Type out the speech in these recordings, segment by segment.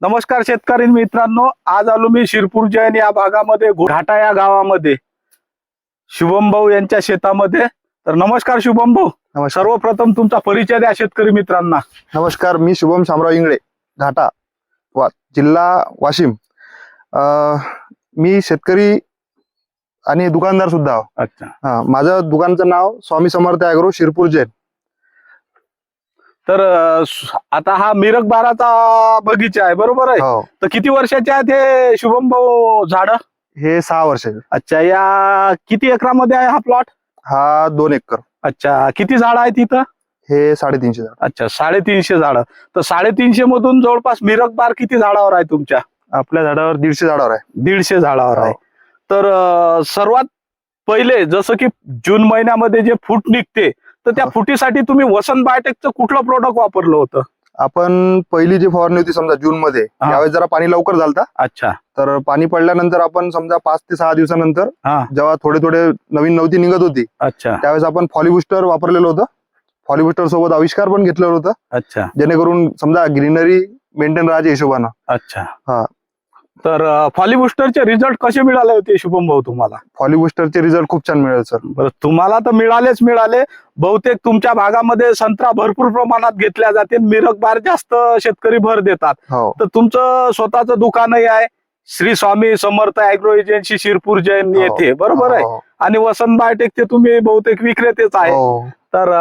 नमस्कार शेतकरी मित्रांनो, आज आलो मी शिरपूर जैन या भागामध्ये घाटा या गावामध्ये शुभम भाऊ यांच्या शेतामध्ये. तर नमस्कार शुभम भाऊ. नमस्कार. सर्वप्रथम तुमचा परिचय द्या शेतकरी मित्रांना. नमस्कार, मी शुभम शामराव इंगळे, घाटा जिल्हा वाशिम. मी शेतकरी आणि दुकानदार सुद्धा आहो. अच्छा. माझं दुकानाचं नाव स्वामी समर्थ ॲग्रो शिरपूर जैन. तर आता हा मिरग बाराचा बगीचा आहे, बरोबर आहे? हो. तर किती वर्षाचे आहेत हे शुभम भाऊ झाड? हे 6 वर्षाचे. अच्छा. या किती एकरामध्ये आहे हा प्लॉट? हा 2 एकर. अच्छा. किती झाड आहेत इथं? हे 350 झाड. अच्छा, 350 झाडं. तर 350 मधून जवळपास मिरग बार किती झाडावर आहे तुमच्या? आपल्या झाडावर 150 झाडावर आहे. 150 झाडावर आहे. हो. तर सर्वात पहिले जसं की जून महिन्यामध्ये जे फूट निघते, तर त्या फुटीसाठी तुम्ही वसंत बायोटेकचं कुठलं प्रोडक्ट वापरलं होतं? आपण पहिली जी फवारणी होती समजा जून मध्ये, त्यावेळेस जरा पाणी लवकर झालता. अच्छा. तर पाणी पडल्यानंतर आपण समजा 5 ते 6 दिवसानंतर हा. जेव्हा थोडे नवीन नवती निघत होती, अच्छा. त्यावेळेस आपण फॉलीबुस्टर वापरलेलं होतं. फॉलीबुस्टर सोबत आविष्कार पण घेतलेलं होतं, अच्छा. जेणेकरून समजा ग्रीनरी मेंटेन राहायच्या हिशोबानं. अच्छा. हा. तर फॉलीबुस्टरचे रिझल्ट कसे मिळाले होते शुभम भाऊ तुम्हाला? फॉलीबुस्टरचे रिझल्ट खूप छान मिळाले सर. बरं, तुम्हाला तर मिळाले. बहुतेक तुमच्या भागामध्ये संत्रा भरपूर प्रमाणात घेतल्या जाते, मिरग बार जास्त शेतकरी भर देतात. हो. तर तुमचं स्वतःचं दुकानही आहे, श्री स्वामी समर्थ ॲग्रो एजन्सी शिरपूर जैन येथे, बरोबर आहे? आणि वसंत बायोटेकचे तुम्ही बहुतेक विक्रेतेच आहे. तर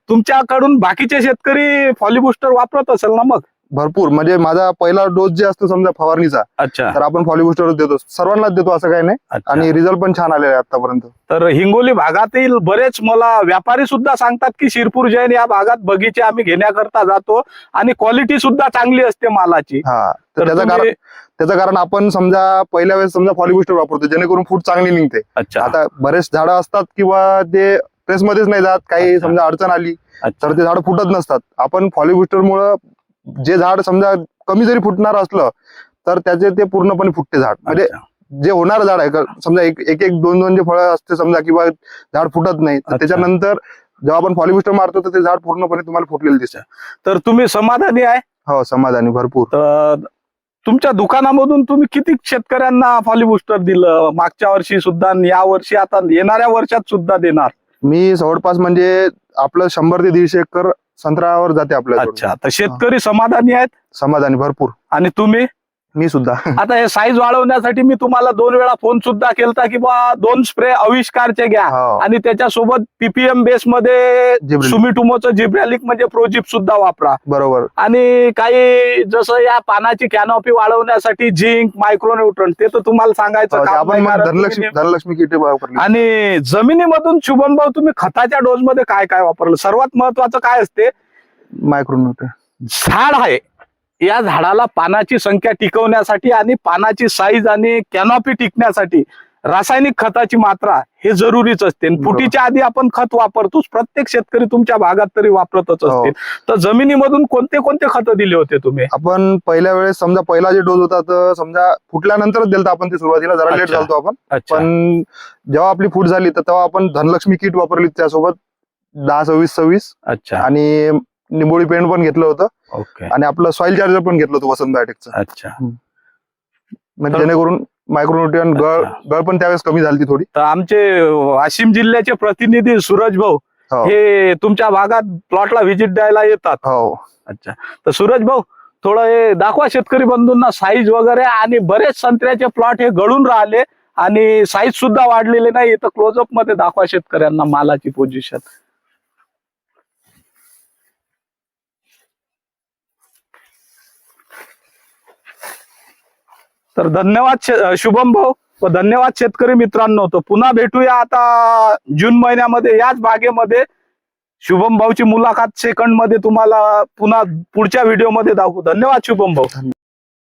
तुमच्याकडून बाकीचे शेतकरी फॉलीबुस्टर वापरत असेल ना? मग भरपूर, म्हणजे माझा पहिला डोस जे असतो समजा फवारणीचा, अच्छा, तर आपण फॉलीबुस्टरच देतो, सर्वांनाच देतो, असं काही नाही. अच्छा. आणि रिझल्ट पण छान आलेले आतापर्यंत. तर हिंगोली भागातील बरेच मला व्यापारी सुद्धा सांगतात की शिरपूर जैन या भागात बगीचे आम्ही घेण्याकरता जातो आणि क्वालिटी सुद्धा चांगली असते मालाची. हा. तर तर त्याचं कारण आपण समजा पहिल्या वेळेस समजा फॉलीबुस्टर वापरतो, जेणेकरून फूट चांगली निघते. अच्छा. आता बरेच झाडं असतात किंवा ते प्रेस मध्येच नाही जात, काही अच्छा. समजा अडचण आली अच्छा. तर ते झाड फुटत नसतात. आपण फॉलीबुस्टर मुळे जे झाड समजा कमी जरी फुटणार असलं तर त्याचे ते पूर्णपणे फुटते झाड. म्हणजे अच्छा. जे होणार झाड आहे समजा एक दोन जे फळं असते समजा किंवा झाड फुटत नाही, तर अच्छा. त्याच्यानंतर जेव्हा आपण फॉलीबुस्टर मारतो तर ते झाड पूर्णपणे तुम्हाला फुटलेलं दिसतं. तर तुम्ही समाधानी आहे? हो, समाधानी भरपूर. तर तुमच्या दुकानामधून तुम्ही किती शेतकऱ्यांना फॉलीबुस्टर दिलं? मागच्या वर्षी सुद्धा आणि या वर्षी, आता येणाऱ्या वर्षात सुद्धा देणार? मी जवळपास म्हणजे आपलं 100 ते 150 एकर संत्र्यावर जाते आपल्या. अच्छा. तर शेतकरी समाधानी आहेत? समाधानी भरपूर. आणि तुम्ही? मी सुद्धा. आता हे साईज वाढवण्यासाठी मी तुम्हाला 2 वेळा फोन सुद्धा केलता की बा 2 स्प्रे आविष्कारचे घ्या हो. आणि त्याच्यासोबत पीपीएम बेस मध्ये जिब्रेलिक. सुमिटोमोचं जिब्रॅलिक म्हणजे प्रोजिप सुद्धा वापरा. बरोबर. आणि काही जसं या पानाची कॅनॉपी वाढवण्यासाठी झिंक, मायक्रोन्यूट्रन, ते तर तुम्हाला सांगायचं काम आपण नाही, कारण धनलक्ष्मी किट वापरली. आणि जमिनीमधून शुभम भाऊ तुम्ही खताच्या डोस मध्ये काय काय वापरलं? सर्वात महत्वाचं काय असते? मायक्रोन्यूट्रन. झाड आहे, या झाडाला पानाची संख्या टिकवण्यासाठी आणि पानाची साईज आणि कॅनॉपी टिकण्यासाठी रासायनिक खताची मात्रा हे जरुरीच असते. फुटीच्या आधी आपण खत वापरतोच, प्रत्येक शेतकरी तुमच्या भागात तरी वापरतच असतील. तर जमिनीमधून कोणते कोणते खत दिले होते तुम्ही? आपण पहिल्या वेळेस समजा पहिला जे डोस होता तर समजा फुटल्यानंतरच दिलता आपण. ते सुरुवातीला जरा लेट झालतो आपण. पण जेव्हा आपली फूट झाली तर तेव्हा आपण धनलक्ष्मी किट वापरली, त्यासोबत 10-26-26. अच्छा. आणि निंबोळी पेंट पण घेतलं होतं. ओके. आणि आपलं सॉइल चार्जर पण घेतलं होतं वसंत बायोटेकचं. अच्छा. म्हणजे जेणेकरून मायक्रोन्यूट्रियन गळ पण त्यावेळेस कमी झाली थोडी. तर आमचे वाशिम जिल्ह्याचे प्रतिनिधी सूरज भाऊ हे तुमच्या भागात प्लॉटला व्हिजिट द्यायला येतात. हो. अच्छा. तर सूरज भाऊ, थोडं हे दाखवा शेतकरी बंधूंना साईज वगैरे. आणि बरेच संत्र्याचे प्लॉट हे गळून राहिले आणि साईज सुद्धा वाढलेले नाही, तर क्लोजअप मध्ये दाखवा शेतकऱ्यांना मालाची पोझिशन. तर धन्यवाद शुभम भाऊ व धन्यवाद शेतकरी मित्रांनो. तो पुन्हा भेटूया आता जून महिन्यामध्ये याच बागेमध्ये. शुभम भाऊची मुलाखत सेकंड मध्ये तुम्हाला पुन्हा पुढच्या व्हिडिओमध्ये दाखवू. धन्यवाद शुभम भाऊ.